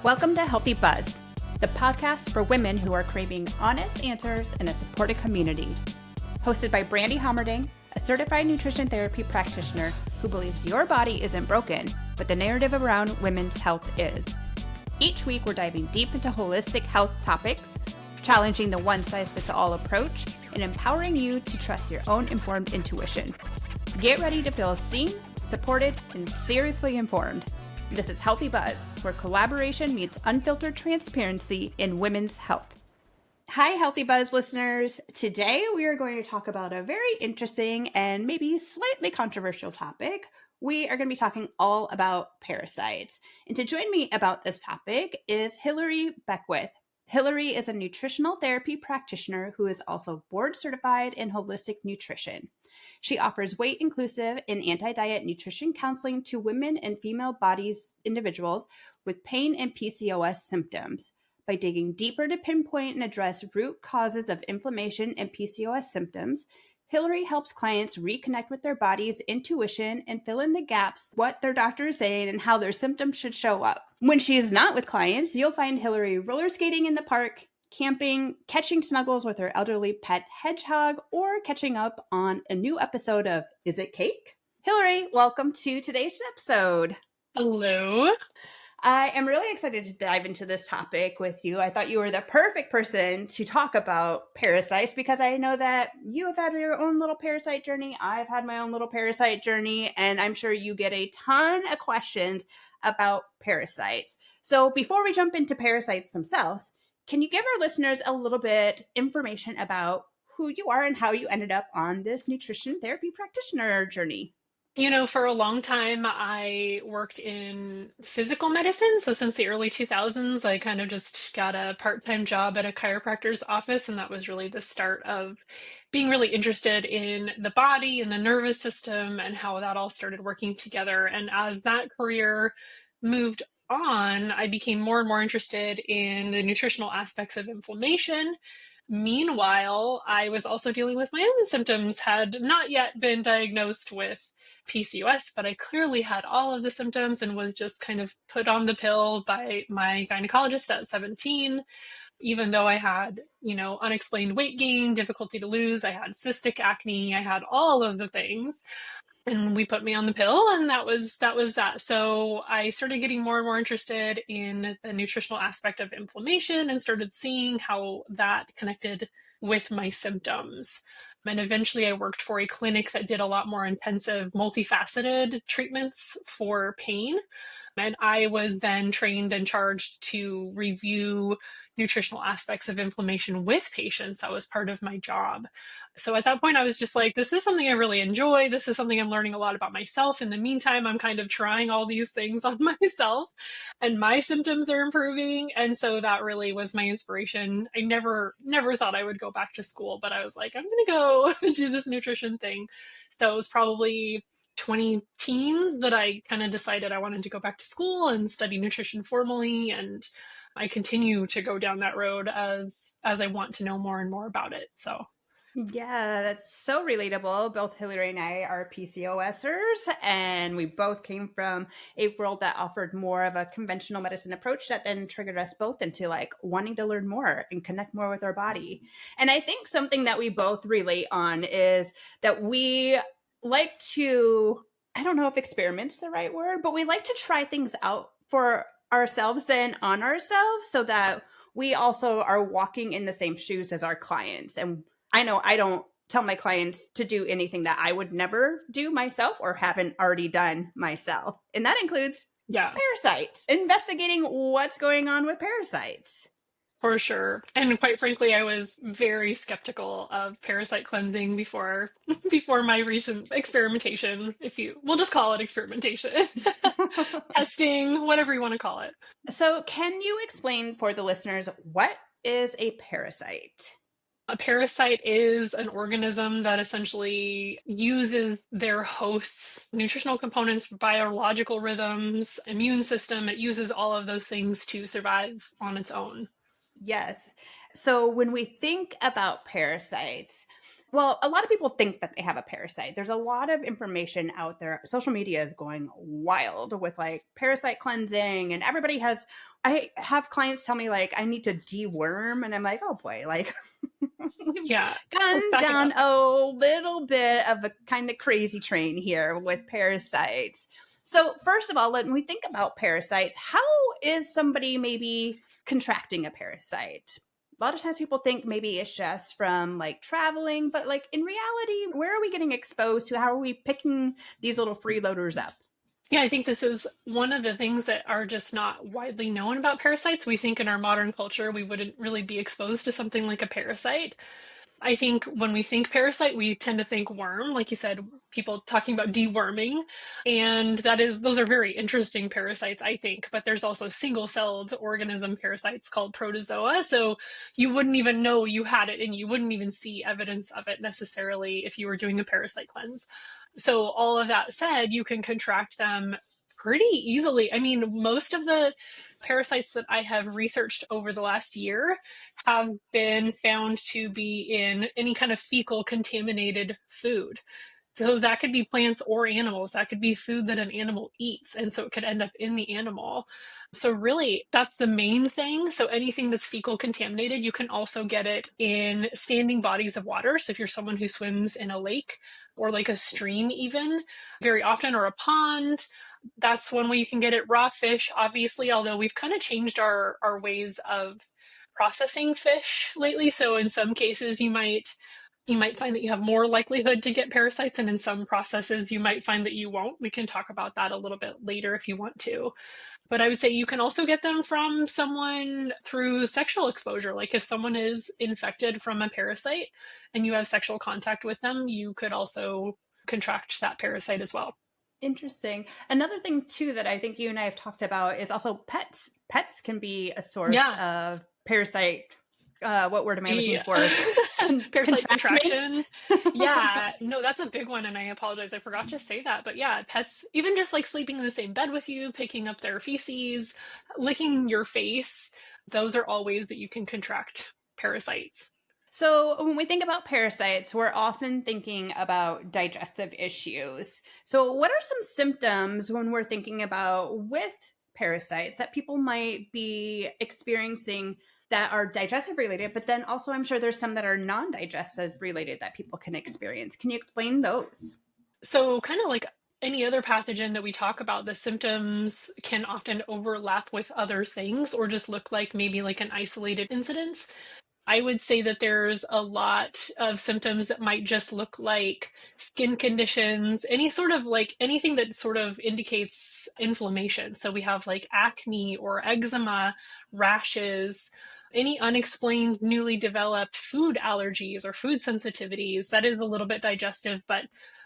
Welcome to Healthy Buzz, the podcast for women who are craving honest answers in a supportive community. Hosted by Brandy Homerding, a certified nutrition therapy practitioner who believes your body isn't broken, but the narrative around women's health is. Each week, we're diving deep into holistic health topics, challenging the one-size-fits-all approach, and empowering you to trust your own informed intuition. Get ready to feel seen, supported, and seriously informed. This is Healthy Buzz, where collaboration meets unfiltered transparency in women's health. Hi, Healthy Buzz listeners. Today, we are going to talk about a very interesting and maybe slightly controversial topic. We are going to be talking all about parasites. And to join me about this topic is Hilary Beckwith. Hilary is a nutritional therapy practitioner who is also board certified in holistic nutrition. She offers weight-inclusive and anti-diet nutrition counseling to women and female-bodied individuals with pain and PCOS symptoms. By digging deeper to pinpoint and address root causes of inflammation and PCOS symptoms, Hilary helps clients reconnect with their body's intuition and fill in the gaps, what their doctor is saying and how their symptoms should show up. When she is not with clients, you'll find Hilary roller skating in the park, camping, catching snuggles with her elderly pet hedgehog, or catching up on a new episode of Is It Cake? Hilary, welcome to today's episode. Hello. I am really excited to dive into this topic with you. I thought you were the perfect person to talk about parasites because I know that you have had your own little parasite journey. I've had my own little parasite journey, and I'm sure you get a ton of questions about parasites. So before we jump into parasites themselves, can you give our listeners a little bit information about who you are and how you ended up on this nutrition therapy practitioner journey? You know, for a long time, I worked in physical medicine. So since the early 2000s, I kind of just got a part-time job at a chiropractor's office. And that was really the start of being really interested in the body and the nervous system and how that all started working together. And as that career moved on, I became more and more interested in the nutritional aspects of inflammation. Meanwhile, I was also dealing with my own symptoms, had not yet been diagnosed with PCOS, but I clearly had all of the symptoms and was just kind of put on the pill by my gynecologist at 17. Even though I had, unexplained weight gain, difficulty to lose, I had cystic acne, I had all of the things. And we put me on the pill, and that was that. So I started getting more and more interested in the nutritional aspect of inflammation and started seeing how that connected with my symptoms. And eventually I worked for a clinic that did a lot more intensive, multifaceted treatments for pain. And I was then trained and charged to review nutritional aspects of inflammation with patients. That was part of my job. So at that point, I was just like, this is something I really enjoy. This is something I'm learning a lot about myself. In the meantime, I'm kind of trying all these things on myself, and my symptoms are improving. And so that really was my inspiration. I never thought I would go back to school, but I was like, I'm going to go do this nutrition thing. So it was probably 20 teens that I kind of decided I wanted to go back to school and study nutrition formally. And I continue to go down that road as I want to know more and more about it. So yeah, that's so relatable. Both Hilary and I are PCOSers, and we both came from a world that offered more of a conventional medicine approach that then triggered us both into wanting to learn more and connect more with our body. And I think something that we both relate on is that we like to, I don't know if experiment's the right word, but we like to try things out for ourselves and on ourselves so that we also are walking in the same shoes as our clients. And I know I don't tell my clients to do anything that I would never do myself or haven't already done myself. And that includes parasites, investigating what's going on with parasites. For sure. And quite frankly, I was very skeptical of parasite cleansing before my recent experimentation, we'll just call it experimentation. Testing, whatever you want to call it. So can you explain for the listeners, what is a parasite? A parasite is an organism that essentially uses their host's nutritional components, biological rhythms, immune system. It uses all of those things to survive on its own. Yes. So when we think about parasites, Well, a lot of people think that they have a parasite. There's a lot of information out there. Social media is going wild with like parasite cleansing, and I have clients tell me like I need to deworm, and I'm like, oh boy, like we've Yeah, let's gone back it down up. a little bit of a kind of crazy train here with parasites. So, first of all, when we think about parasites, how is somebody maybe contracting a parasite? A lot of times people think maybe it's just from like traveling, but like in reality, where are we getting exposed to? How are we picking these little freeloaders up? Yeah, I think this is one of the things that are just not widely known about parasites. We think in our modern culture we wouldn't really be exposed to something like a parasite. I think when we think parasite, we tend to think worm, like you said, people talking about deworming. And those are very interesting parasites, I think. But there's also single-celled organism parasites called protozoa. So you wouldn't even know you had it and you wouldn't even see evidence of it necessarily if you were doing a parasite cleanse. So all of that said, you can contract them pretty easily. I mean, most of the parasites that I have researched over the last year have been found to be in any kind of fecal contaminated food. So that could be plants or animals. That could be food that an animal eats. And so it could end up in the animal. So, really, that's the main thing. So, anything that's fecal contaminated, you can also get it in standing bodies of water. So, if you're someone who swims in a lake or like a stream, even very often, or a pond, that's one way you can get it. Raw fish, obviously, although we've kind of changed our ways of processing fish lately. So in some cases you might find that you have more likelihood to get parasites, and in some processes you might find that you won't. We can talk about that a little bit later if you want to. But I would say you can also get them from someone through sexual exposure. Like if someone is infected from a parasite and you have sexual contact with them, you could also contract that parasite as well. Interesting. Another thing too that I think you and I have talked about is also pets. Pets can be a source Yeah. of parasite. What word am I looking Yeah. for? Parasite Contractment. contraction. Yeah, no, that's a big one, and I apologize. I forgot to say that. But yeah, pets, even just like sleeping in the same bed with you, picking up their feces, licking your face, those are all ways that you can contract parasites. So, when we think about parasites, we're often thinking about digestive issues. So, what are some symptoms when we're thinking about with parasites that people might be experiencing that are digestive related, but then also I'm sure there's some that are non digestive related that people can experience? Can you explain those? So, kind of like any other pathogen that we talk about, the symptoms can often overlap with other things or just look like maybe like an isolated incidence. I would say that there's a lot of symptoms that might just look like skin conditions, any sort of like anything that sort of indicates inflammation. So we have like acne or eczema, rashes, any unexplained newly developed food allergies or food sensitivities. That is a little bit digestive, but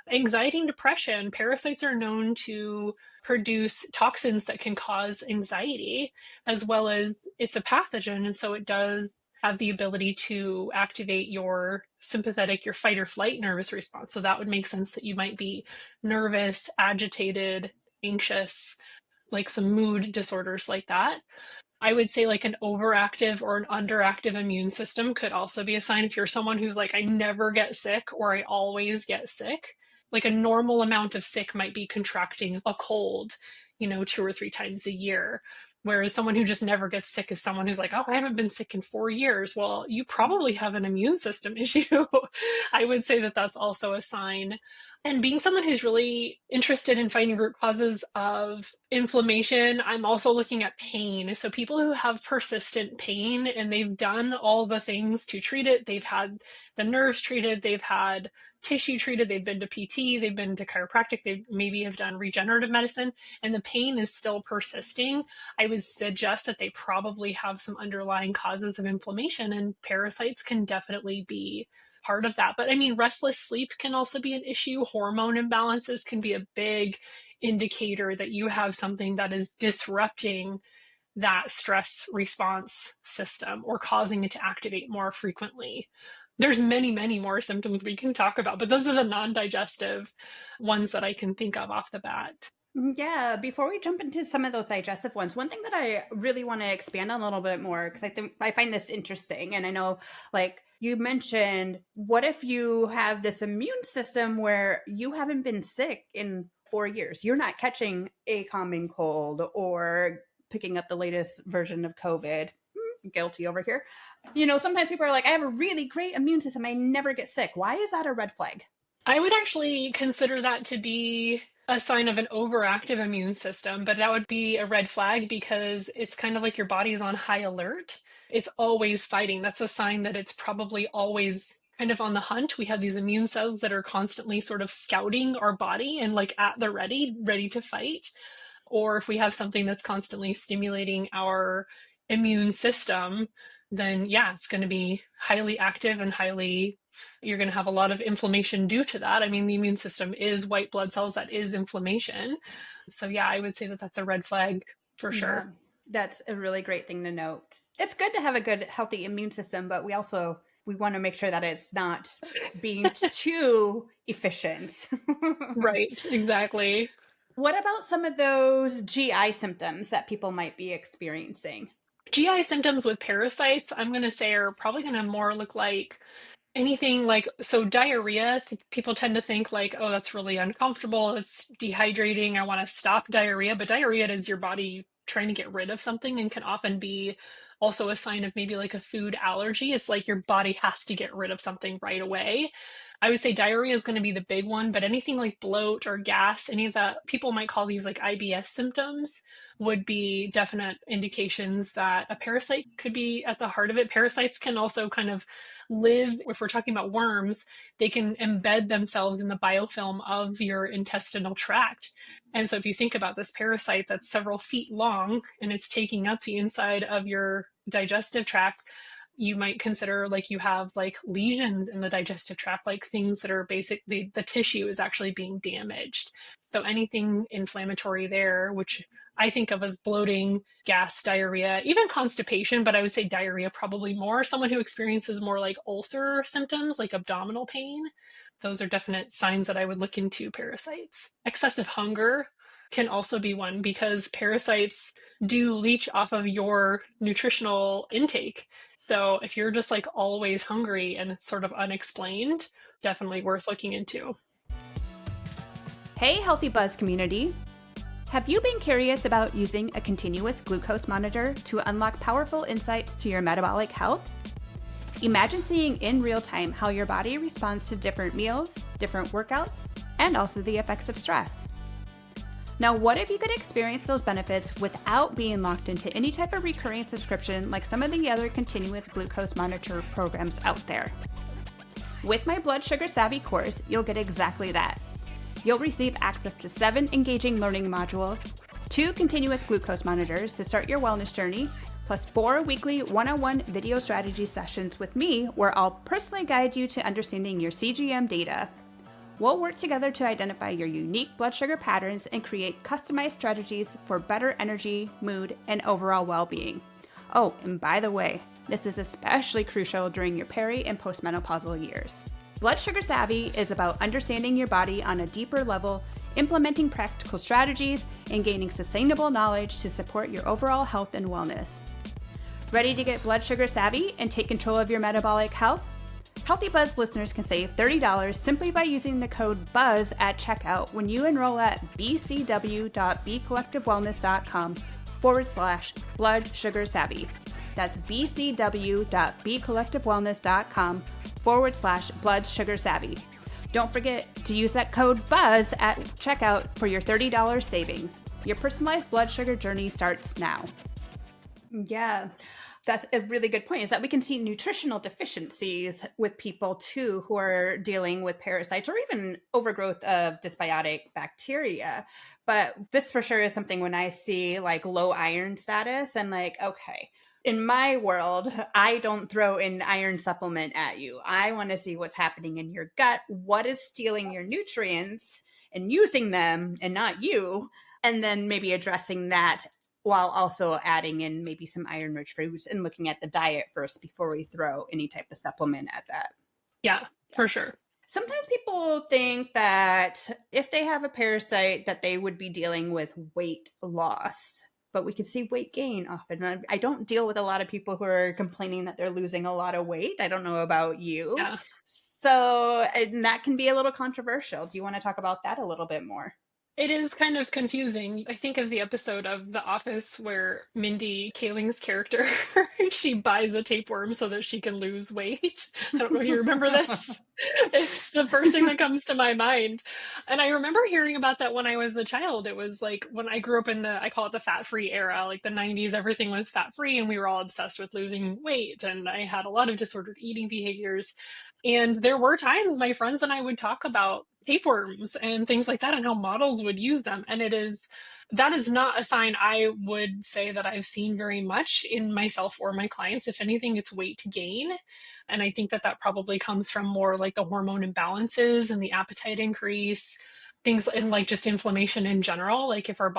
anxiety and depression, parasites are known to produce toxins that can cause anxiety, as well as it's a pathogen. And so it does have the ability to activate your sympathetic, your fight or flight nervous response. So that would make sense that you might be nervous, agitated, anxious, like some mood disorders like that. I would say like an overactive or an underactive immune system could also be a sign. If you're someone who like, I never get sick or I always get sick, like a normal amount of sick might be contracting a cold, 2 or 3 times a year. Whereas someone who just never gets sick is someone who's like, oh, I haven't been sick in 4 years. Well, you probably have an immune system issue. I would say that that's also a sign. And being someone who's really interested in finding root causes of inflammation, I'm also looking at pain. So people who have persistent pain and they've done all the things to treat it, they've had the nerves treated, they've had tissue treated, they've been to PT, they've been to chiropractic, they maybe have done regenerative medicine, and the pain is still persisting, I would suggest that they probably have some underlying causes of inflammation, and parasites can definitely be part of that. But I mean, restless sleep can also be an issue. Hormone imbalances can be a big indicator that you have something that is disrupting that stress response system or causing it to activate more frequently. There's many, many more symptoms we can talk about, but those are the non-digestive ones that I can think of off the bat. Yeah, before we jump into some of those digestive ones, one thing that I really want to expand on a little bit more, because I think I find this interesting, and I know like You mentioned, what if you have this immune system where you haven't been sick in 4 years? You're not catching a common cold or picking up the latest version of COVID. Guilty over here. Sometimes people are like, I have a really great immune system. I never get sick. Why is that a red flag? I would actually consider that to be a sign of an overactive immune system, but that would be a red flag because it's kind of like your body is on high alert. It's always fighting. That's a sign that it's probably always kind of on the hunt. We have these immune cells that are constantly sort of scouting our body and like at the ready, ready to fight. Or if we have something that's constantly stimulating our immune system, then yeah, it's going to be highly active and you're going to have a lot of inflammation due to that. I mean, the immune system is white blood cells, that is inflammation. So yeah, I would say that that's a red flag for Yeah, sure. that's a really great thing to note. It's good to have a good, healthy immune system, but we want to make sure that it's not being too efficient. Right, exactly. What about some of those GI symptoms that people might be experiencing? GI symptoms with parasites, I'm going to say, are probably going to more look like anything like, so diarrhea, people tend to think like, oh, that's really uncomfortable. It's dehydrating. I want to stop diarrhea. But diarrhea is your body trying to get rid of something and can often be also a sign of maybe like a food allergy. It's like your body has to get rid of something right away. I would say diarrhea is going to be the big one, but anything like bloat or gas, any of that, people might call these like IBS symptoms, would be definite indications that a parasite could be at the heart of it. Parasites can also kind of live, if we're talking about worms, they can embed themselves in the biofilm of your intestinal tract. And so if you think about this parasite that's several feet long and it's taking up the inside of your digestive tract, you might consider like you have like lesions in the digestive tract, like things that are basically the tissue is actually being damaged. So anything inflammatory there, which I think of as bloating, gas, diarrhea, even constipation, but I would say diarrhea probably more. Someone who experiences more like ulcer symptoms, like abdominal pain, those are definite signs that I would look into parasites. Excessive hunger can also be one because parasites do leach off of your nutritional intake. So if you're just like always hungry and it's sort of unexplained, definitely worth looking into. Hey, Healthy Buzz community. Have you been curious about using a continuous glucose monitor to unlock powerful insights to your metabolic health? Imagine seeing in real time how your body responds to different meals, different workouts, and also the effects of stress. Now, what if you could experience those benefits without being locked into any type of recurring subscription like some of the other continuous glucose monitor programs out there? With my Blood Sugar Savvy course, you'll get exactly that. You'll receive access to 7 engaging learning modules, 2 continuous glucose monitors to start your wellness journey, plus 4 weekly one-on-one video strategy sessions with me where I'll personally guide you to understanding your CGM data. We'll work together to identify your unique blood sugar patterns and create customized strategies for better energy, mood, and overall well-being. Oh, and by the way, this is especially crucial during your peri and postmenopausal years. Blood Sugar Savvy is about understanding your body on a deeper level, implementing practical strategies, and gaining sustainable knowledge to support your overall health and wellness. Ready to get Blood Sugar Savvy and take control of your metabolic health? Healthy Buzz listeners can save $30 simply by using the code BUZZ at checkout when you enroll at bcw.bcollectivewellness.com/blood sugar savvy. That's bcw.bcollectivewellness.com/blood sugar savvy. Don't forget to use that code BUZZ at checkout for your $30 savings. Your personalized blood sugar journey starts now. Yeah, that's a really good point, is that we can see nutritional deficiencies with people too who are dealing with parasites or even overgrowth of dysbiotic bacteria. But this for sure is something when I see like low iron status and like, okay, in my world, I don't throw an iron supplement at you. I want to see what's happening in your gut, what is stealing your nutrients and using them and not you, and then maybe addressing that while also adding in maybe some iron-rich foods and looking at the diet first before we throw any type of supplement at that. Yeah, for sure. Sometimes people think that if they have a parasite that they would be dealing with weight loss. but we can see weight gain often. I don't deal with a lot of people who are complaining that they're losing a lot of weight. I don't know about you. Yeah. So, and that can be a little controversial. Do you want to talk about that a little bit more? It is kind of confusing. I think of the episode of The Office where Mindy Kaling's character, she buys a tapeworm so that she can lose weight. I don't know if you remember this. It's the first thing that comes to my mind. And I remember hearing about that when I was a child. It was like when I grew up in I call it the fat-free era, like the 90s, everything was fat-free and we were all obsessed with losing weight. And I had a lot of disordered eating behaviors. And there were times my friends and I would talk about tapeworms and things like that and how models would use them. And that is not a sign I would say that I've seen very much in myself or my clients. If anything, it's weight gain. And I think that that probably comes from more like the hormone imbalances and the appetite increase, things and like just inflammation in general. Like if our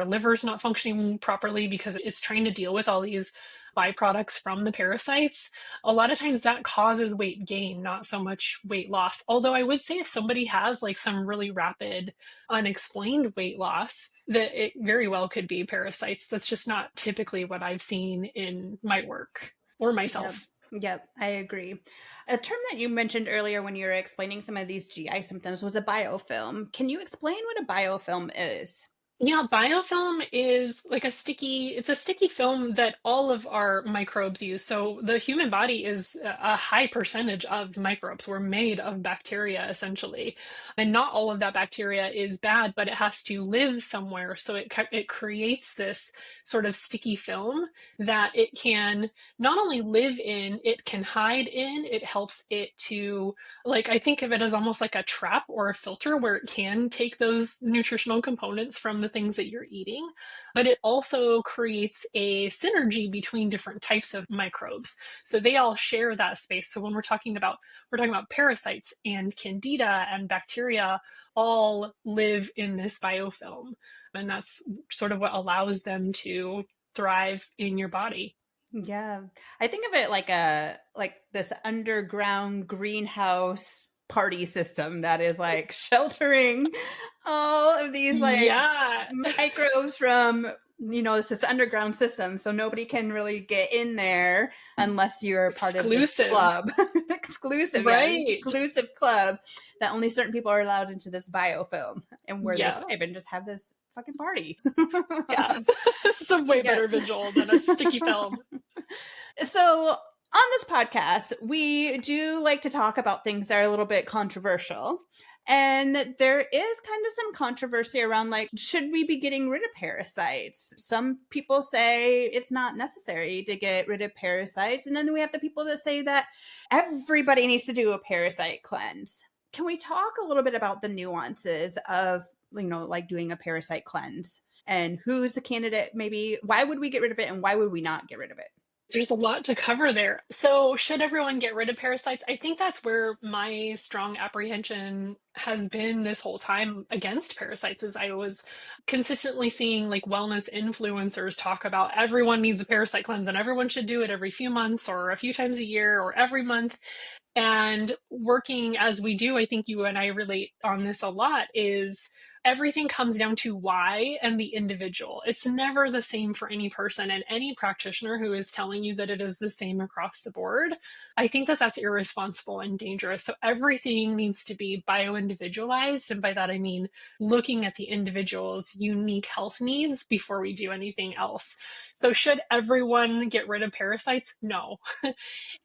liver's not functioning properly because it's trying to deal with all these byproducts from the parasites, a lot of times that causes weight gain, not so much weight loss. Although I would say if somebody has like some really rapid, unexplained weight loss, that it very well could be parasites. That's just not typically what I've seen in my work or Yep. myself. Yep, I agree. A term that you mentioned earlier when you were explaining some of these GI symptoms was a biofilm. Can you explain what a biofilm is? Yeah, biofilm is like it's a sticky film that all of our microbes use. So the human body is a high percentage of microbes. We're made of bacteria essentially. And not all of that bacteria is bad, but it has to live somewhere. So it creates this sort of sticky film that it can not only live in, it can hide in. It helps it to, like, I think of it as almost like a trap or a filter where it can take those nutritional components from the things that you're eating, but it also creates a synergy between different types of microbes. So they all share that space. So when we're talking about parasites and candida and bacteria all live in this biofilm. And that's sort of what allows them to thrive in your body. Yeah. I think of it like this underground greenhouse party system that is like sheltering all of these like Yeah, microbes from it's this underground system, so nobody can really get in there unless you're part of this exclusive. club. Exclusive, yeah, Right. exclusive club that only certain people are allowed into this biofilm and where they Yeah. thrive and just have this fucking party. Yeah. It's a way Yeah. better visual than a sticky film. So on this podcast, we do like to talk about things that are a little bit controversial. And there is kind of some controversy around like, should we be getting rid of parasites? Some people say it's not necessary to get rid of parasites. And then we have the people that say that everybody needs to do a parasite cleanse. Can we talk a little bit about the nuances of, like doing a parasite cleanse and who's a candidate? Maybe why would we get rid of it and why would we not get rid of it? There's a lot to cover there. So, should everyone get rid of parasites? I think that's where my strong apprehension has been this whole time against parasites is I was consistently seeing like wellness influencers talk about everyone needs a parasite cleanse and everyone should do it every few months or a few times a year or every month. And working as we do, I think you and I relate on this a lot, is everything comes down to why and the individual. It's never the same for any person, and any practitioner who is telling you that it is the same across the board, I think that that's irresponsible and dangerous. So everything needs to be bio-individualized. And by that, I mean looking at the individual's unique health needs before we do anything else. So should everyone get rid of parasites? No.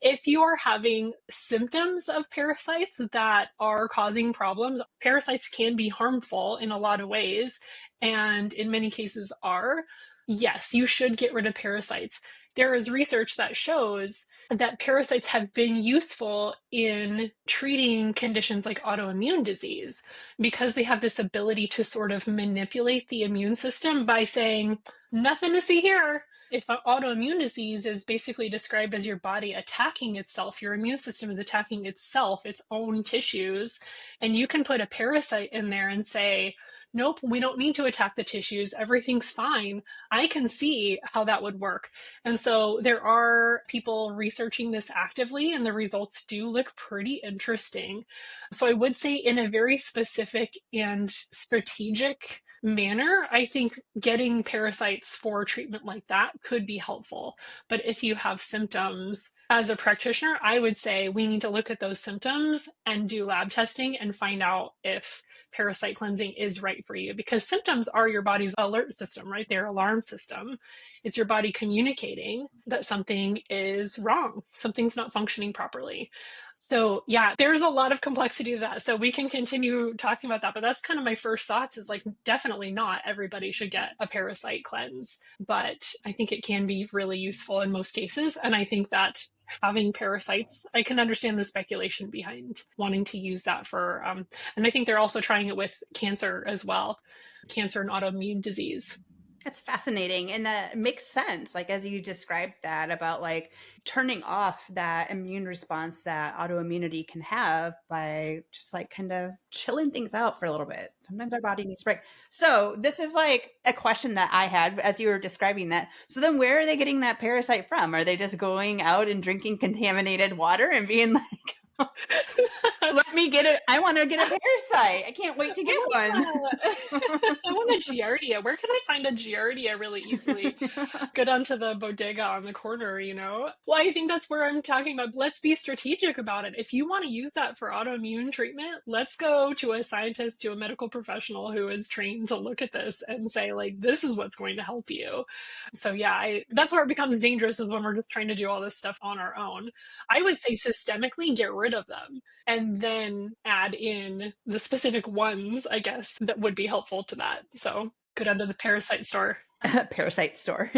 If you are having symptoms of parasites that are causing problems, parasites can be harmful in a lot of ways, and in many cases are. Yes, you should get rid of parasites. There is research that shows that parasites have been useful in treating conditions like autoimmune disease because they have this ability to sort of manipulate the immune system by saying, nothing to see here. If an autoimmune disease is basically described as your body attacking itself, your immune system is attacking itself, its own tissues, and you can put a parasite in there and say, nope, we don't need to attack the tissues. Everything's fine. I can see how that would work. And so there are people researching this actively, and the results do look pretty interesting. So I would say, in a very specific and strategic manner, I think getting parasites for treatment like that could be helpful. But if you have symptoms, as a practitioner, I would say we need to look at those symptoms and do lab testing and find out if parasite cleansing is right for you, because symptoms are your body's alert system, right? Their alarm system. It's your body communicating that something is wrong, something's not functioning properly. So yeah, there's a lot of complexity to that. So we can continue talking about that, but that's kind of my first thoughts is like, definitely not everybody should get a parasite cleanse, but I think it can be really useful in most cases. And I think that having parasites, I can understand the speculation behind wanting to use that for, and I think they're also trying it with cancer as well, cancer and autoimmune disease. That's fascinating. And that makes sense. Like, as you described that about like turning off that immune response that autoimmunity can have by just like kind of chilling things out for a little bit. Sometimes our body needs break. So this is like a question that I had as you were describing that. So then where are they getting that parasite from? Are they just going out and drinking contaminated water and being like, let me get it. I want to get a parasite. I can't wait to get one. I want a Giardia. Where can I find a Giardia really easily? Go down to the bodega on the corner, you know? Well, I think that's where I'm talking about. Let's be strategic about it. If you want to use that for autoimmune treatment, let's go to a scientist, to a medical professional who is trained to look at this and say, like, this is what's going to help you. So yeah, that's where it becomes dangerous, is when we're just trying to do all this stuff on our own. I would say systemically get rid of them and then add in the specific ones, I guess, that would be helpful to that. So go down to the parasite store. Parasite store.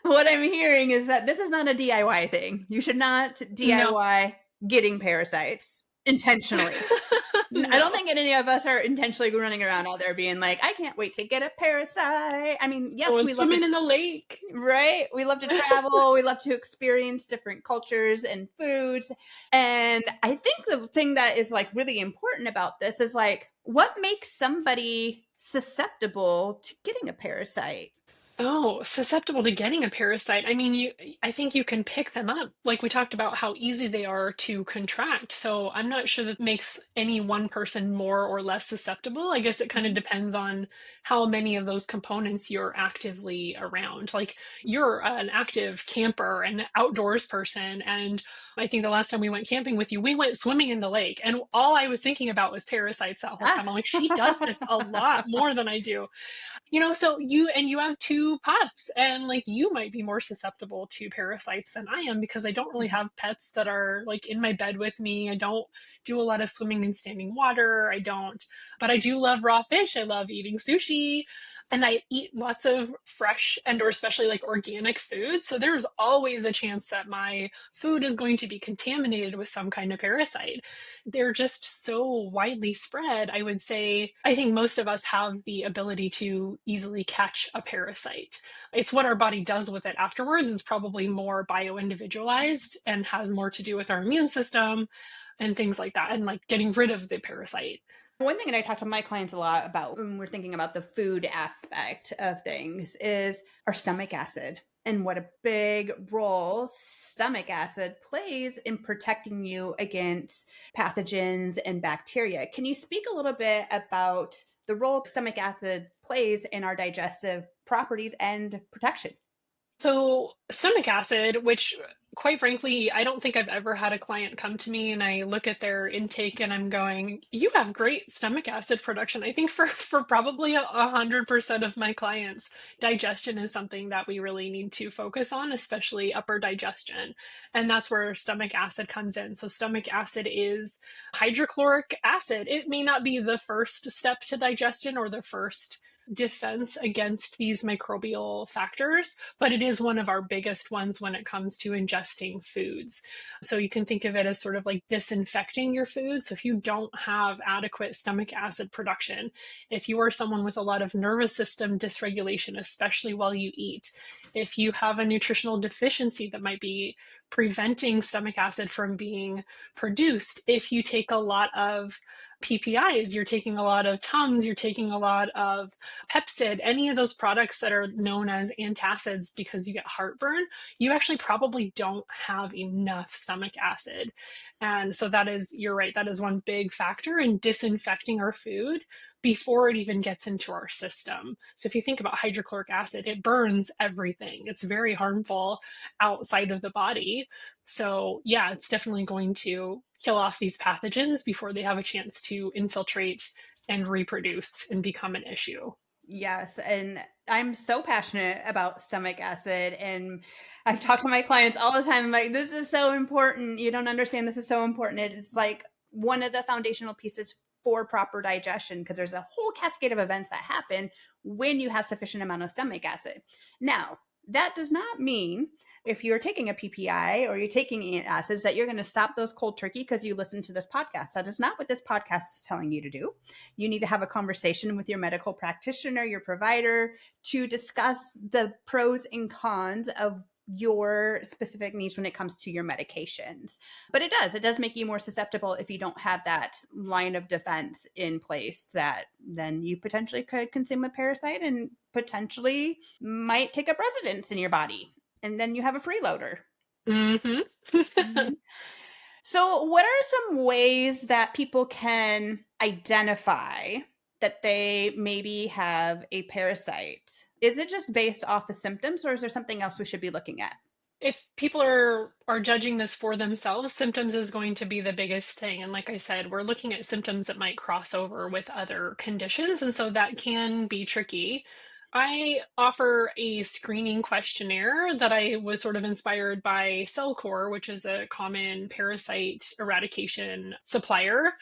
What I'm hearing is that this is not a DIY thing. You should not DIY getting parasites intentionally. No. I don't think any of us are intentionally running around out there being like, I can't wait to get a parasite. I mean, yes, we love swimming in the lake. Right? We love to travel. We love to experience different cultures and foods. And I think the thing that is like really important about this is like, what makes somebody susceptible to getting a parasite? Oh, susceptible to getting a parasite. I mean, I think you can pick them up. Like we talked about how easy they are to contract. So I'm not sure that makes any one person more or less susceptible. I guess it kind of depends on how many of those components you're actively around. Like, you're an active camper and outdoors person. And I think the last time we went camping with you, we went swimming in the lake. And all I was thinking about was parasites that whole time. I'm like, she does this a lot more than I do. So you have two pups, and like, you might be more susceptible to parasites than I am, because I don't really have pets that are like in my bed with me. I don't do a lot of swimming in standing water. But I do love raw fish. I love eating sushi. And I eat lots of fresh and or especially like organic food. So there's always the chance that my food is going to be contaminated with some kind of parasite. They're just so widely spread. I would say, I think most of us have the ability to easily catch a parasite. It's what our body does with it afterwards. It's probably more bio-individualized and has more to do with our immune system and things like that, and like getting rid of the parasite. One thing that I talk to my clients a lot about when we're thinking about the food aspect of things is our stomach acid, and what a big role stomach acid plays in protecting you against pathogens and bacteria. Can you speak a little bit about the role stomach acid plays in our digestive properties and protection? So stomach acid, which quite frankly, I don't think I've ever had a client come to me and I look at their intake and I'm going, you have great stomach acid production. I think for probably 100% of my clients, digestion is something that we really need to focus on, especially upper digestion. And that's where stomach acid comes in. So stomach acid is hydrochloric acid. It may not be the first step to digestion or the first defense against these microbial factors, but it is one of our biggest ones when it comes to ingesting foods. So you can think of it as sort of like disinfecting your food. So if you don't have adequate stomach acid production, if you are someone with a lot of nervous system dysregulation, especially while you eat, If you have a nutritional deficiency that might be preventing stomach acid from being produced, if you take a lot of PPIs, you're taking a lot of Tums, you're taking a lot of Pepcid, any of those products that are known as antacids because you get heartburn, you actually probably don't have enough stomach acid. And so that is, you're right, that is one big factor in disinfecting our food before it even gets into our system. So if you think about hydrochloric acid, it burns everything. It's very harmful outside of the body. So yeah, it's definitely going to kill off these pathogens before they have a chance to infiltrate and reproduce and become an issue. Yes, and I'm so passionate about stomach acid, and I talk to my clients all the time. I'm like, this is so important. You don't understand. This is so important. It's like one of the foundational pieces for proper digestion because there's a whole cascade of events that happen when you have sufficient amount of stomach acid. Now, that does not mean if you're taking a PPI or you're taking antacids that you're going to stop those cold turkey because you listen to this podcast. That is not what this podcast is telling you to do. You need to have a conversation with your medical practitioner, your provider, to discuss the pros and cons of your specific needs when it comes to your medications. But it does make you more susceptible if you don't have that line of defense in place that then you potentially could consume a parasite and potentially might take up residence in your body. And then you have a freeloader. Mm-hmm. Mhm. So, what are some ways that people can identify that they maybe have a parasite? Is it just based off of symptoms, or is there something else we should be looking at? If people are judging this for themselves, symptoms is going to be the biggest thing. And like I said, we're looking at symptoms that might cross over with other conditions, and so that can be tricky. I offer a screening questionnaire that I was sort of inspired by Cellcore, which is a common parasite eradication supplier.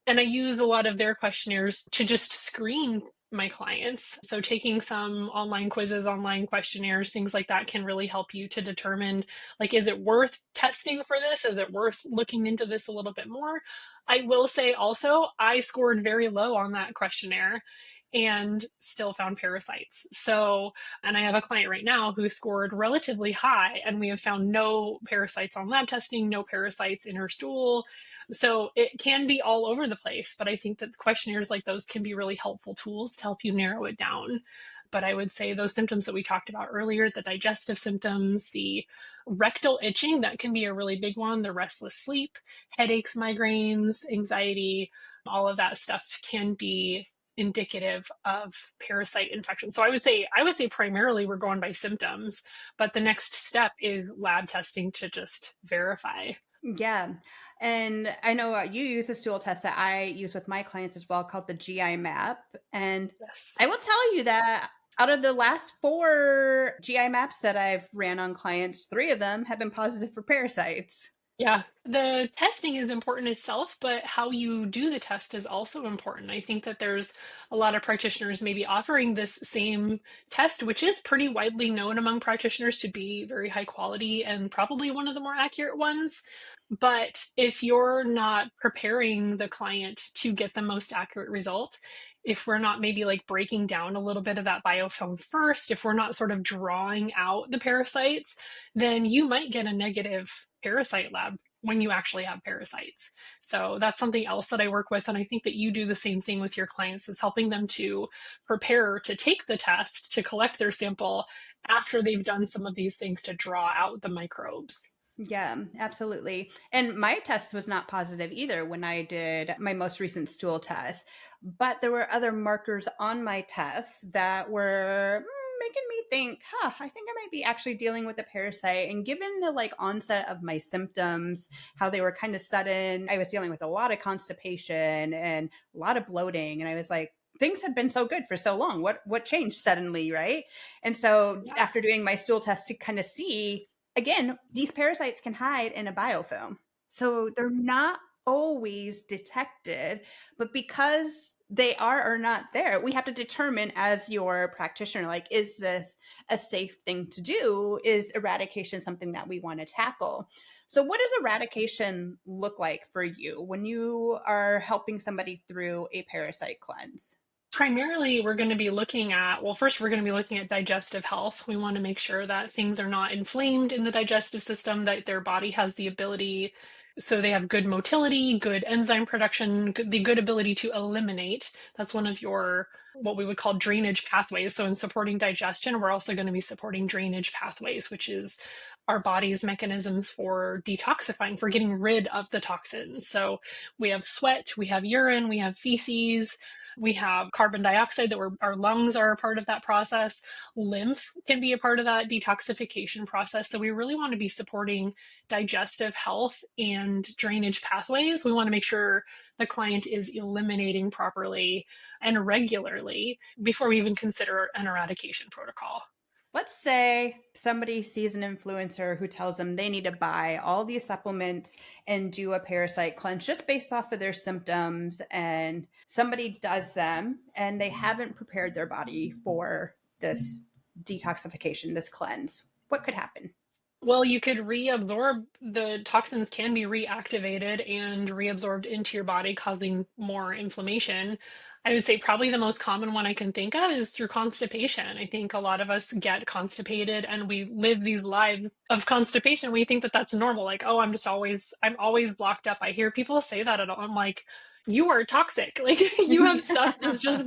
And I use a lot of their questionnaires to just screen my clients. So taking some online quizzes, online questionnaires, things like that can really help you to determine, like, is it worth testing for this? Is it worth looking into this a little bit more? I will say also, I scored very low on that questionnaire and still found parasites. So, and I have a client right now who scored relatively high, and we have found no parasites on lab testing, no parasites in her stool. So it can be all over the place, but I think that questionnaires like those can be really helpful tools to help you narrow it down. But I would say those symptoms that we talked about earlier, the digestive symptoms, the rectal itching, that can be a really big one, the restless sleep, headaches, migraines, anxiety, all of that stuff can be indicative of parasite infection. So I would say primarily we're going by symptoms, but the next step is lab testing to just verify. Yeah. And I know you use a stool test that I use with my clients as well called the GI map. And Yes. I will tell you that out of the last 4 GI maps that I've ran on clients, 3 of them have been positive for parasites. Yeah, the testing is important itself, but how you do the test is also important. I think that there's a lot of practitioners maybe offering this same test, which is pretty widely known among practitioners to be very high quality and probably one of the more accurate ones. But if you're not preparing the client to get the most accurate result, if we're not maybe like breaking down a little bit of that biofilm first, if we're not sort of drawing out the parasites, then you might get a negative parasite lab when you actually have parasites. So that's something else that I work with. And I think that you do the same thing with your clients, is helping them to prepare to take the test, to collect their sample after they've done some of these things to draw out the microbes. Yeah, absolutely. And my test was not positive either when I did my most recent stool test, but there were other markers on my test that were making me think, I think I might be actually dealing with a parasite. And given the like onset of my symptoms, how they were kind of sudden, I was dealing with a lot of constipation and a lot of bloating. And I was like, things had been so good for so long. What changed suddenly, right? And so Yeah. after doing my stool test to kind of see, again, these parasites can hide in a biofilm. So they're not always detected, but because they are or not there, we have to determine as your practitioner, like, is this a safe thing to do? Is eradication something that we want to tackle? So what does eradication look like for you when you are helping somebody through a parasite cleanse? Primarily, we're going to be looking at, well, first, we're going to be looking at digestive health. We want to make sure that things are not inflamed in the digestive system, that their body has the ability, so they have good motility, good enzyme production, the good ability to eliminate. That's one of your, what we would call drainage pathways. So, in supporting digestion, we're also going to be supporting drainage pathways, which is our body's mechanisms for detoxifying, for getting rid of the toxins. So, we have sweat, we have urine, we have feces. We have carbon dioxide that our lungs are a part of that process. Lymph can be a part of that detoxification process. So we really want to be supporting digestive health and drainage pathways. We want to make sure the client is eliminating properly and regularly before we even consider an eradication protocol. Let's say somebody sees an influencer who tells them they need to buy all these supplements and do a parasite cleanse just based off of their symptoms, and somebody does them and they haven't prepared their body for this detoxification, this cleanse. What could happen? Well, you could reabsorb, the toxins can be reactivated and reabsorbed into your body, causing more inflammation. I would say probably the most common one I can think of is through constipation. I think a lot of us get constipated and we live these lives of constipation. We think that that's normal. Like, oh, I'm always blocked up. I hear people say that at all. I'm like, you are toxic. Like you have stuff that's just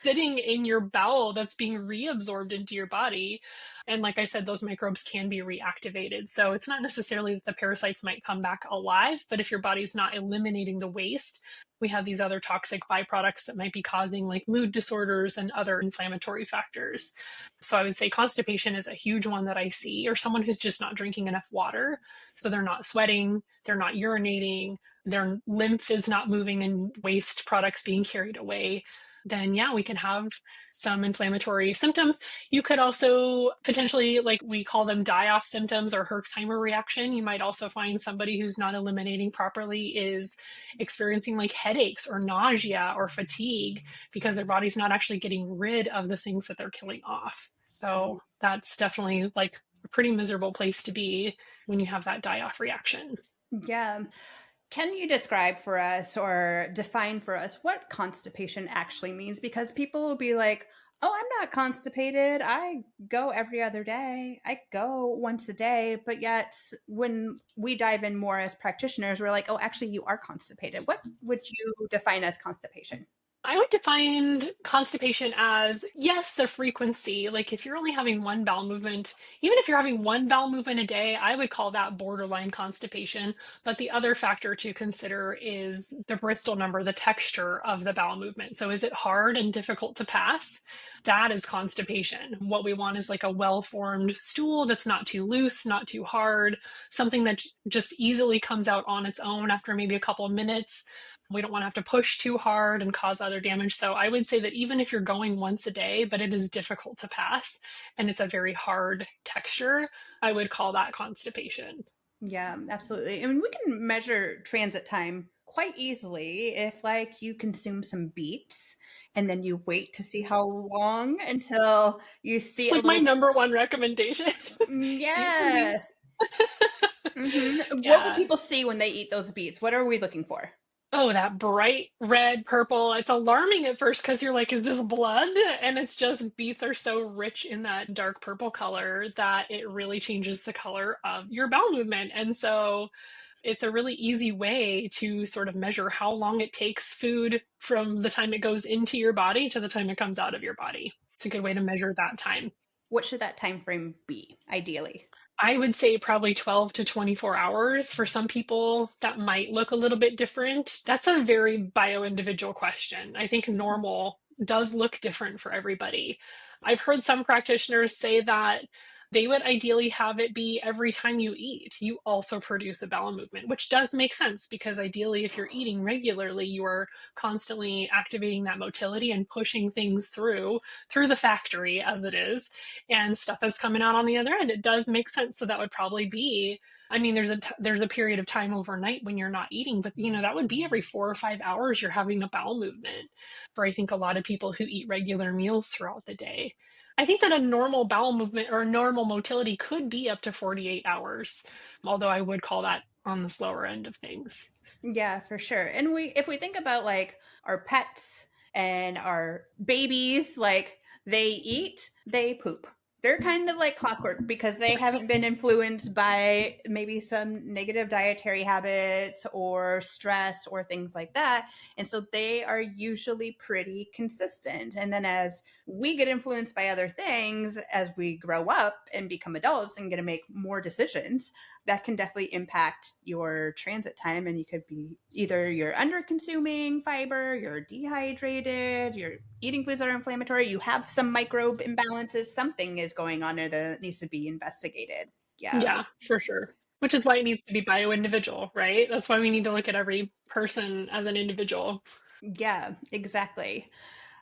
sitting in your bowel that's being reabsorbed into your body. And like I said, those microbes can be reactivated. So it's not necessarily that the parasites might come back alive, but if your body's not eliminating the waste, we have these other toxic byproducts that might be causing like mood disorders and other inflammatory factors. So I would say constipation is a huge one that I see, or someone who's just not drinking enough water. So they're not sweating, they're not urinating, their lymph is not moving and waste products being carried away. Then, yeah, we can have some inflammatory symptoms. You could also potentially, like we call them die-off symptoms or Herxheimer reaction. You might also find somebody who's not eliminating properly is experiencing like headaches or nausea or fatigue because their body's not actually getting rid of the things that they're killing off. So that's definitely like a pretty miserable place to be when you have that die-off reaction. Yeah. Can you describe for us or define for us what constipation actually means? Because people will be like, oh, I'm not constipated. I go every other day. I go once a day. But yet, when we dive in more as practitioners, we're like, oh, actually, you are constipated. What would you define as constipation? I would define constipation as, yes, the frequency. Like if you're only having one bowel movement, even if you're having one bowel movement a day, I would call that borderline constipation. But the other factor to consider is the Bristol number, the texture of the bowel movement. So is it hard and difficult to pass? That is constipation. What we want is like a well-formed stool that's not too loose, not too hard, something that just easily comes out on its own after maybe a couple of minutes. We don't want to have to push too hard and cause other damage. So I would say that even if you're going once a day, but it is difficult to pass and it's a very hard texture, I would call that constipation. Yeah, absolutely. I mean, we can measure transit time quite easily if, like, you consume some beets and then you wait to see how long until you see It's a like my little. number one recommendation. Beets and beets. Yeah. What will Yeah. people see when they eat those beets? What are we looking for? Oh, that bright red purple. It's alarming at first because you're like, is this blood? And it's just beets are so rich in that dark purple color that it really changes the color of your bowel movement. And so it's a really easy way to sort of measure how long it takes food from the time it goes into your body to the time it comes out of your body. It's a good way to measure that time. What should that time frame be, ideally? I would say probably 12 to 24 hours. For some people, that might look a little bit different. That's a very bio-individual question. I think normal does look different for everybody. I've heard some practitioners say that they would ideally have it be every time you eat, you also produce a bowel movement, which does make sense because ideally, if you're eating regularly, you are constantly activating that motility and pushing things through the factory as it is, and stuff is coming out on the other end. It does make sense. So that would probably be, I mean, there's a period of time overnight when you're not eating, but that would be every 4 or 5 hours you're having a bowel movement. For I think a lot of people who eat regular meals throughout the day. I think that a normal bowel movement or a normal motility could be up to 48 hours, although I would call that on the slower end of things. Yeah, for sure. And if we think about like our pets And our babies, like they eat, they poop. They're kind of like clockwork because they haven't been influenced by maybe some negative dietary habits or stress or things like that. And so they are usually pretty consistent. And then as we get influenced by other things, as we grow up and become adults and get to make more decisions, that can definitely impact your transit time. And you could be either you're under consuming fiber, you're dehydrated, you're eating foods that are inflammatory, you have some microbe imbalances, something is going on there that needs to be investigated. Yeah. Yeah, for sure. Which is why it needs to be bio-individual, right? That's why we need to look at every person as an individual. Yeah, exactly.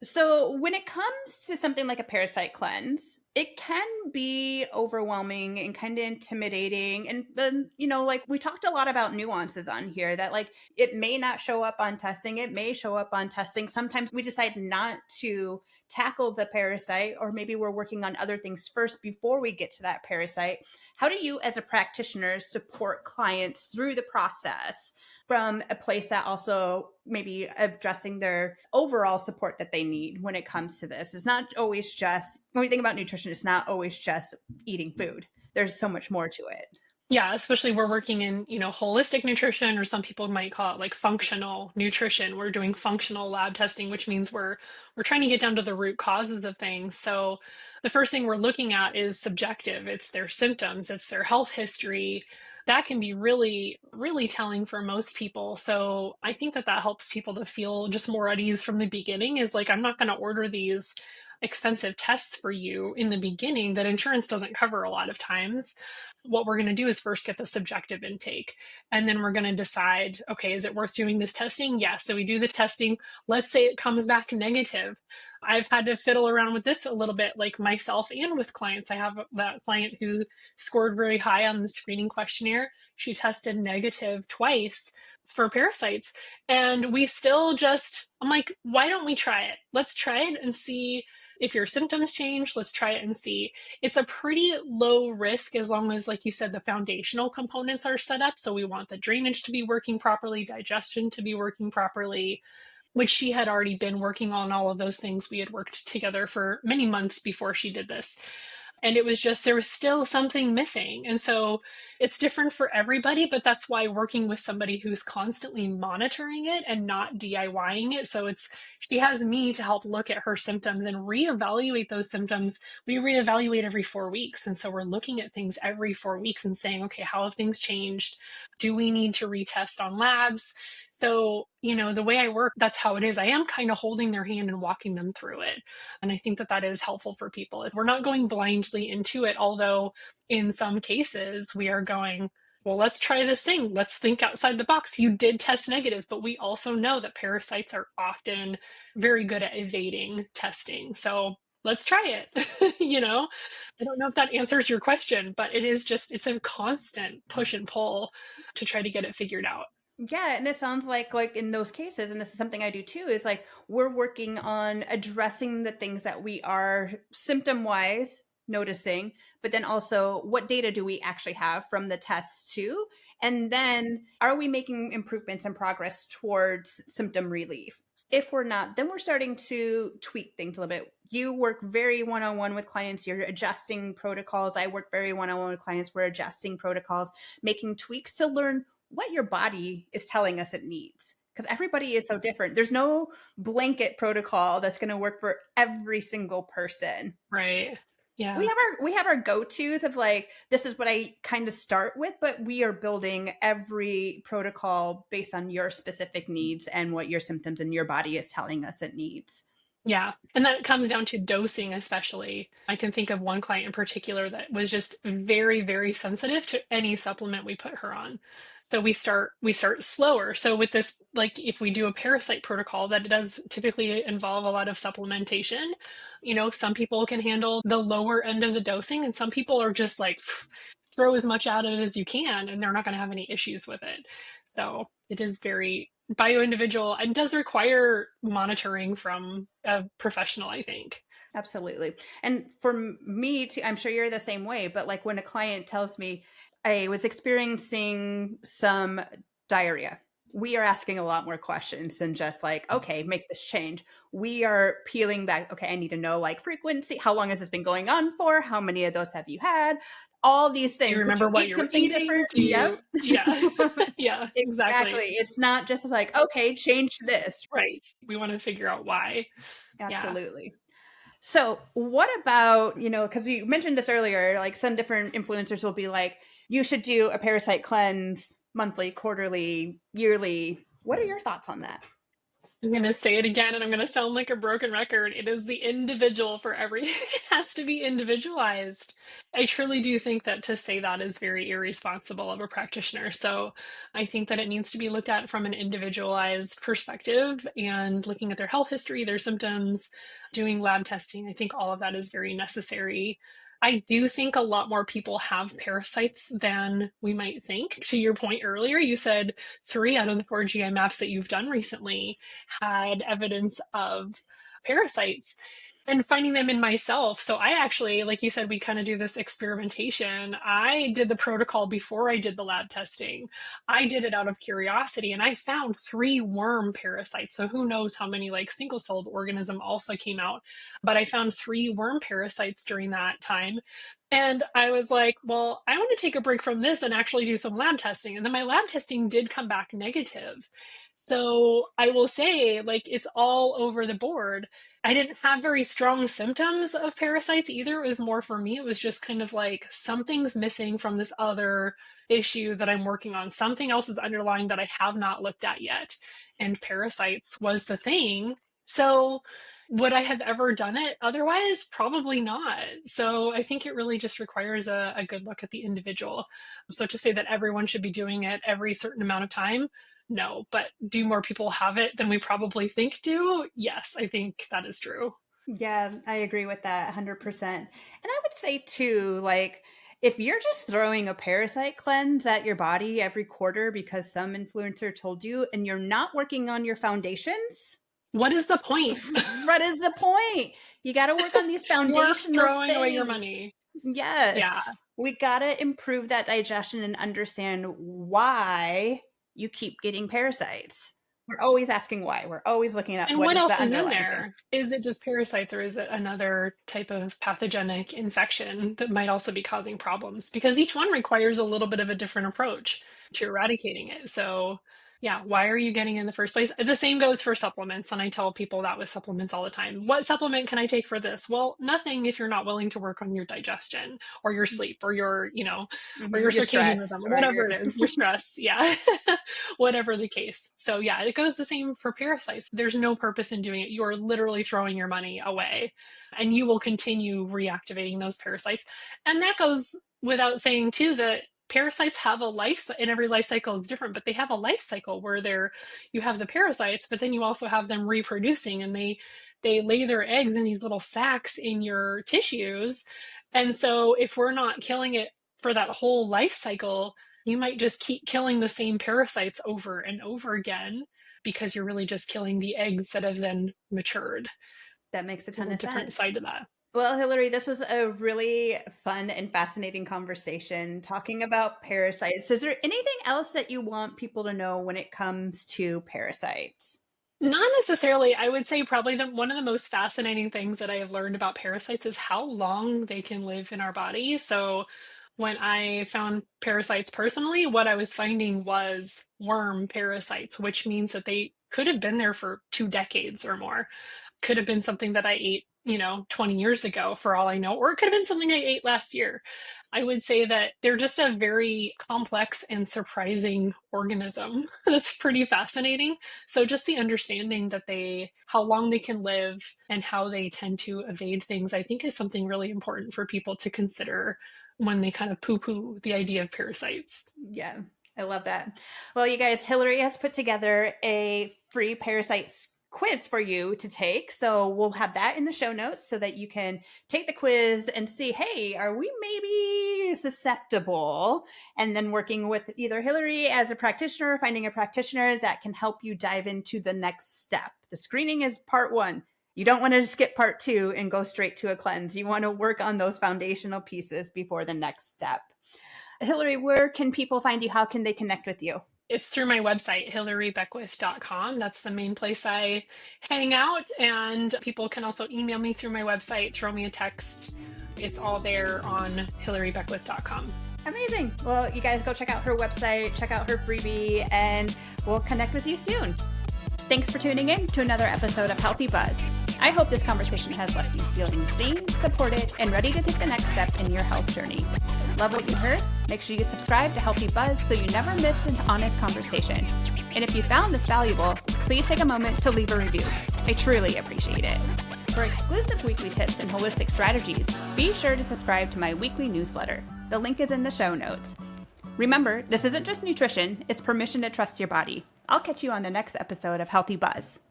So, when it comes to something like a parasite cleanse, it can be overwhelming and kind of intimidating. And then, like we talked a lot about nuances on here that, like, it may not show up on testing, it may show up on testing. Sometimes we decide not to tackle the parasite, or maybe we're working on other things first before we get to that parasite. How do you, as a practitioner, support clients through the process from a place that also maybe addressing their overall support that they need when it comes to this? It's not always just, when we think about nutrition, it's not always just eating food. There's so much more to it. Yeah, especially we're working in, holistic nutrition, or some people might call it like functional nutrition. We're doing functional lab testing, which means we're trying to get down to the root causes of things. So the first thing we're looking at is subjective. It's their symptoms, it's their health history. That can be really, really telling for most people. So I think that that helps people to feel just more at ease from the beginning, is like, I'm not going to order these expensive tests for you in the beginning that insurance doesn't cover a lot of times. What we're going to do is first get the subjective intake, and then we're going to decide, okay, is it worth doing this testing? Yes. So we do the testing. Let's say it comes back negative. I've had to fiddle around with this a little bit, like myself and with clients. I have that client who scored very high on the screening questionnaire. She tested negative twice for parasites, and we still just, I'm like, why don't we try it? Let's try it and see if your symptoms change. Let's try it and see. It's a pretty low risk, as long as, like you said, the foundational components are set up. So we want the drainage to be working properly, digestion to be working properly, which she had already been working on all of those things. We had worked together for many months before she did this. And it was just, there was still something missing. And so it's different for everybody, but that's why working with somebody who's constantly monitoring it and not DIYing it. So she has me to help look at her symptoms and reevaluate those symptoms. We reevaluate every 4 weeks. And so we're looking at things every 4 weeks and saying, okay, how have things changed? Do we need to retest on labs? So, the way I work, that's how it is. I am kind of holding their hand and walking them through it. And I think that that is helpful for people. We're not going blindly into it, although in some cases we are going, well, let's try this thing. Let's think outside the box. You did test negative, but we also know that parasites are often very good at evading testing. So let's try it. I don't know if that answers your question, but it's a constant push and pull to try to get it figured out. Yeah, and it sounds like in those cases, and this is something I do too, is like we're working on addressing the things that we are symptom wise noticing, but then also what data do we actually have from the tests too? And then are we making improvements and progress towards symptom relief? If we're not, then we're starting to tweak things a little bit. You work very one-on-one with clients, you're adjusting protocols. I work very one-on-one with clients, we're adjusting protocols, making tweaks to learn what your body is telling us it needs, because everybody is so different. There's no blanket protocol that's going to work for every single person. Right. Yeah. We have our go-tos of like, this is what I kind of start with, but we are building every protocol based on your specific needs and what your symptoms and your body is telling us it needs. Yeah. And that comes down to dosing, especially. I can think of one client in particular that was just very, very sensitive to any supplement we put her on. So we start slower. So with this, like if we do a parasite protocol, that does typically involve a lot of supplementation. Some people can handle the lower end of the dosing, and some people are just like, throw as much out of it as you can, and they're not going to have any issues with it. So it is very bio-individual and does require monitoring from a professional, I think. Absolutely. And for me too, I'm sure you're the same way, but like when a client tells me I was experiencing some diarrhea, we are asking a lot more questions than just like, okay, make this change. We are peeling back. Okay, I need to know like frequency. How long has this been going on for? How many of those have you had? All these Do you things. Did remember you what eat you were something different? eating? Do Yep. you, yeah, yeah, exactly. Exactly. It's not just like, okay, change this. Right. We want to figure out why. Yeah. Absolutely. So, what about, because we mentioned this earlier, like some different influencers will be like, you should do a parasite cleanse monthly, quarterly, yearly. What are your thoughts on that? I'm going to say it again and I'm going to sound like a broken record. It is the individual for everything. It has to be individualized. I truly do think that to say that is very irresponsible of a practitioner. So I think that it needs to be looked at from an individualized perspective and looking at their health history, their symptoms, doing lab testing. I think all of that is very necessary. I do think a lot more people have parasites than we might think. To your point earlier, you said 3 out of the 4 GI maps that you've done recently had evidence of parasites and finding them in myself. So I actually, like you said, we kind of do this experimentation. I did the protocol before I did the lab testing. I did it out of curiosity and I found 3 worm parasites. So who knows how many like single-celled organism also came out, but I found 3 worm parasites during that time. And I was like, well, I want to take a break from this and actually do some lab testing. And then my lab testing did come back negative. So I will say, like, it's all over the board. I didn't have very strong symptoms of parasites either. It was more for me, it was just kind of like something's missing from this other issue that I'm working on. Something else is underlying that I have not looked at yet. And parasites was the thing. So would I have ever done it otherwise? Probably not. So I think it really just requires a good look at the individual. So to say that everyone should be doing it every certain amount of time, no. But do more people have it than we probably think do? Yes, I think that is true. Yeah, I agree with that 100%. And I would say too, like, if you're just throwing a parasite cleanse at your body every quarter because some influencer told you and you're not working on your foundations, What is the point? what is the point? You got to work on these You're foundational throwing away your things. money. Yes. Yeah. We got to improve that digestion and understand why you keep getting parasites. We're always asking why. We're always looking at And what what is the else is in underlying thing. there? Is it just parasites or is it another type of pathogenic infection that might also be causing problems? Because each one requires a little bit of a different approach to eradicating it. So, yeah, why are you getting in the first place? The same goes for supplements. And I tell people that with supplements all the time. What supplement can I take for this? Well, nothing if you're not willing to work on your digestion or your sleep or or your Your circadian stress rhythm, or whatever your it is, your stress. Yeah. Whatever the case. So yeah, it goes the same for parasites. There's no purpose in doing it. You are literally throwing your money away and you will continue reactivating those parasites. And that goes without saying too that parasites have a life and every life cycle is different, but they have a life cycle where you have the parasites, but then you also have them reproducing and they lay their eggs in these little sacs in your tissues. And so if we're not killing it for that whole life cycle, you might just keep killing the same parasites over and over again because you're really just killing the eggs that have then matured. That makes a It's a ton whole of different sense. side to that. Well, Hilary, this was a really fun and fascinating conversation talking about parasites. Is there anything else that you want people to know when it comes to parasites? Not necessarily. I would say probably one of the most fascinating things that I have learned about parasites is how long they can live in our body. So when I found parasites personally, what I was finding was worm parasites, which means that they could have been there for 2 decades or more. Could have been something that I ate, 20 years ago for all I know, or it could have been something I ate last year. I would say that they're just a very complex and surprising organism that's pretty fascinating. So just the understanding that how long they can live and how they tend to evade things, I think is something really important for people to consider when they kind of poo-poo the idea of parasites. Yeah, I love that. Well, you guys, Hilary has put together a free parasites quiz for you to take. So we'll have that in the show notes so that you can take the quiz and see, hey, are we maybe susceptible? And then working with either Hilary as a practitioner, finding a practitioner that can help you dive into the next step. The screening is part 1. You don't want to skip part 2 and go straight to a cleanse. You want to work on those foundational pieces before the next step. Hilary, where can people find you? How can they connect with you? It's through my website, hillarybeckwith.com. That's the main place I hang out. And people can also email me through my website, throw me a text. It's all there on hillarybeckwith.com. Amazing. Well, you guys go check out her website, check out her freebie, and we'll connect with you soon. Thanks for tuning in to another episode of Healthy Buzz. I hope this conversation has left you feeling seen, supported, and ready to take the next step in your health journey. Love what you heard? Make sure you subscribe to Healthy Buzz so you never miss an honest conversation. And if you found this valuable, please take a moment to leave a review. I truly appreciate it. For exclusive weekly tips and holistic strategies, be sure to subscribe to my weekly newsletter. The link is in the show notes. Remember, this isn't just nutrition, it's permission to trust your body. I'll catch you on the next episode of Healthy Buzz.